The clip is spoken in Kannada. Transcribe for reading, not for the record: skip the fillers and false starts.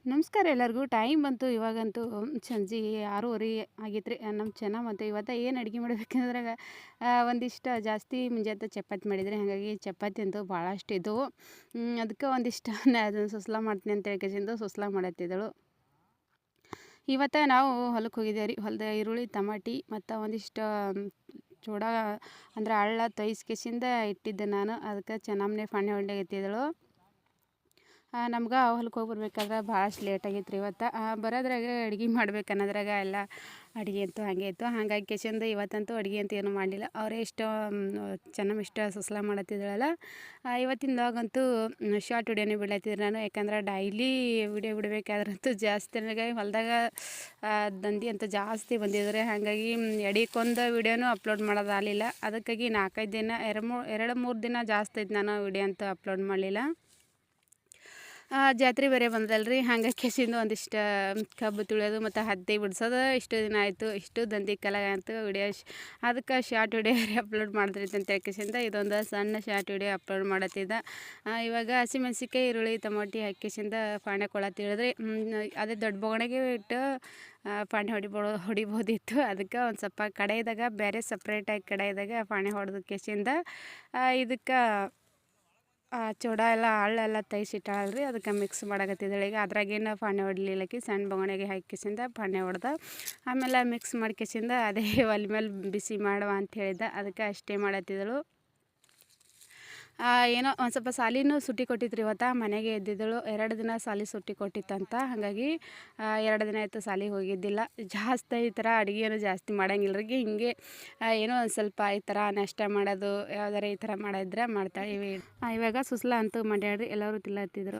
ನಮಸ್ಕಾರ ಎಲ್ಲರಿಗೂ. ಟೈಮ್ ಬಂತು ಇವಾಗಂತೂ ಸಂಜೆ 6:30 ಆಗೈತ್ರಿ. ನಮ್ಮ ಚೆನ್ನ ಮತ್ತು ಇವತ್ತು ಏನು ಅಡುಗೆ ಮಾಡ್ಬೇಕಂದ್ರೆ ಒಂದಿಷ್ಟು ಜಾಸ್ತಿ ಮುಂಜಾನೆ ಚಪಾತಿ ಮಾಡಿದ್ರಿ. ಹಾಗಾಗಿ ಚಪಾತಿ ಅಂತೂ ಭಾಳಷ್ಟು ಇದ್ದವು. ಅದಕ್ಕೆ ಒಂದಿಷ್ಟು ಅದನ್ನು ಸುಸ್ಲಾ ಮಾಡ್ತೀನಿ ಅಂತ ಹೇಳ್ಕೆಸಿಂದು ಸುಸ್ಲಾ ಮಾಡತ್ತಿದ್ದಳು. ಇವತ್ತು ನಾವು ಹೊಲಕ್ಕೆ ಹೋಗಿದ್ದೇವೆ ರೀ. ಹೊಲದ ಈರುಳ್ಳಿ, ಟಮಾಟಿ ಮತ್ತು ಒಂದಿಷ್ಟು ಚೂಡ ಅಂದ್ರೆ ಹಳ್ಳ ತೊಯ್ಸ್ಕೆಸಿಂದ ಇಟ್ಟಿದ್ದೆ ನಾನು. ಅದಕ್ಕೆ ಚೆನ್ನಮ್ಮನೆ ಫಾಣೆ ಹೊಡ್ಲಿಕತ್ತಿದ್ದಳು. ನಮ್ಗೆ ಹೊಲಕ್ಕೆ ಹೋಗಿ ಬರ್ಬೇಕಾದ್ರೆ ಭಾಳಷ್ಟು ಲೇಟ್ ಆಗೈತೆ ರೀ ಇವತ್ತು. ಬರೋದ್ರಾಗ ಅಡುಗೆ ಮಾಡ್ಬೇಕು ಅನ್ನೋದ್ರಾಗ ಎಲ್ಲ ಅಡುಗೆ ಅಂತೂ ಹಾಗೆ ಇತ್ತು. ಹಾಗಾಗಿ ಕೆಸಿಂದ ಇವತ್ತಂತೂ ಅಡುಗೆ ಅಂತ ಏನೂ ಮಾಡಲಿಲ್ಲ. ಅವರೇ ಇಷ್ಟ ಚೆನ್ನಮ್ಮ ಇಷ್ಟ ಸುಸ್ಲಾ ಮಾಡತ್ತಿದ್ದಳಲ್ಲ. ಇವತ್ತಿನ ಲಾಗಂತೂ ಶಾರ್ಟ್ ವಿಡಿಯೋನೇ ಬಿಡ್ಲತ್ತಿದ್ರು ನಾನು. ಯಾಕಂದ್ರೆ ಡೈಲಿ ವಿಡಿಯೋ ಬಿಡಬೇಕಾದ್ರಂತೂ ಜಾಸ್ತಿ ನನಗೆ ಹೊಲದಾಗ ದಂಧಿ ಅಂತೂ ಜಾಸ್ತಿ ಬಂದಿದ್ದಾರೆ. ಹಾಗಾಗಿ ಎಡೀಕೊಂದು ವಿಡಿಯೋನೂ ಅಪ್ಲೋಡ್ ಮಾಡೋದಾಗಲಿಲ್ಲ. ಅದಕ್ಕಾಗಿ 4-5 ದಿನ 2-3 ದಿನ ಜಾಸ್ತಿ ಆಯ್ತು ನಾನು ವಿಡಿಯೋ ಅಂತೂ ಅಪ್ಲೋಡ್ ಮಾಡಲಿಲ್ಲ. ಜಾತ್ರೆ ಬೇರೆ ಬಂದದಲ್ರಿ. ಹಾಗಾಗಿ ಕೆಸಿಂದ ಒಂದಿಷ್ಟು ಕಬ್ಬು ತುಳಿಯೋದು ಮತ್ತು ಹತ್ತಿ ಬಿಡ್ಸೋದು ಇಷ್ಟು ದಿನ ಆಯಿತು. ಇಷ್ಟು ದಂಧಿ ಕಾಲ ಅಂತೂ ವಿಡಿಯೋ ಅದಕ್ಕೆ ಶಾರ್ಟ್ ವಿಡಿಯೋ ಅಪ್ಲೋಡ್ ಮಾಡಿದ್ರೈತೆ ಅಂತ ಹೇಳ್ಕೆಸಿಂದ ಇದೊಂದು ಸಣ್ಣ ಶಾರ್ಟ್ ವಿಡಿಯೋ ಅಪ್ಲೋಡ್ ಮಾಡತ್ತಿದ್ದ. ಇವಾಗ ಹಸಿಮೆಣ್ಸಿನ್ಕಾಯಿ, ಈರುಳ್ಳಿ, ಟಮಾಟಿ ಹಾಕಿಸಿಂದ ಪಾಣೆ ತಿಳಿದ್ರಿ. ಅದೇ ದೊಡ್ಡ ಬೊಗಣೆಗೆ ಇಟ್ಟು ಪಾಣೆ ಹೊಡಿಬೋದಿತ್ತು. ಅದಕ್ಕೆ ಒಂದು ಸ್ವಲ್ಪ ಕಡೆಯದಾಗ ಬೇರೆ ಸಪ್ರೇಟಾಗಿ ಕಡೆಯದಾಗ ಪಾಣೆ ಹೊಡೆದು ಕೆಸಿಂದ ಇದಕ್ಕೆ ಚೂಡ ಎಲ್ಲ ಹಳ್ಳೆಲ್ಲ ತೈಸಿಟ್ಟಾಳ್ರಿ. ಅದಕ್ಕೆ ಮಿಕ್ಸ್ ಮಾಡಕತ್ತಿದ್ದಾಳೆ. ಈಗ ಅದ್ರಾಗೇನು ಪಾಣೆ ಹೊಡ್ಲಿಲ್ಲಕಿ ಸಣ್ಣ ಬೊಗಣೆಗೆ ಹಾಕಿಸಿಂದ ಪಾಣೆ ಹೊಡೆದ. ಆಮೇಲೆ ಮಿಕ್ಸ್ ಮಾಡ್ಕೆಸಿಂದ ಅದೇ ಒಲೆ ಮೇಲೆ ಬಿಸಿ ಮಾಡುವ ಅಂತ ಹೇಳಿದ್ದೆ. ಅದಕ್ಕೆ ಅಷ್ಟೇ ಮಾಡತ್ತಿದ್ದಳು. ಏನೋ ಒಂದು ಸ್ವಲ್ಪ ಸಾಲಿನೂ ಸುಟ್ಟಿ ಕೊಟ್ಟಿತ್ತು ಇವತ್ತು. ಮನೆಗೆ ಎದ್ದಿದ್ದಳು. 2 ದಿನ ಸಾಲಿ ಸುಟ್ಟಿ ಕೊಟ್ಟಿತ್ತಂತ. ಹಾಗಾಗಿ 2 ದಿನ ಆಯಿತು ಸಾಲಿಗೆ ಹೋಗಿದ್ದಿಲ್ಲ. ಜಾಸ್ತಿ ಈ ಥರ ಅಡುಗೆನೂ ಜಾಸ್ತಿ ಮಾಡಂಗಿಲ್ಲ ರೀ. ಹಿಂಗೆ ಏನೋ ಒಂದು ಸ್ವಲ್ಪ ಈ ಥರ ನಾಷ್ಟ ಮಾಡೋದು ಯಾವ್ದಾರ ಈ ಥರ ಮಾಡಿದ್ರೆ ಮಾಡ್ತಾಳೆ. ಇವಾಗ ಸುಸ್ಲಾ ಅಂತೂ ಮಾಡ್ಯಾಳ್ರಿ. ಎಲ್ಲರೂ ತಿಲ್ಲತ್ತಿದ್ರು.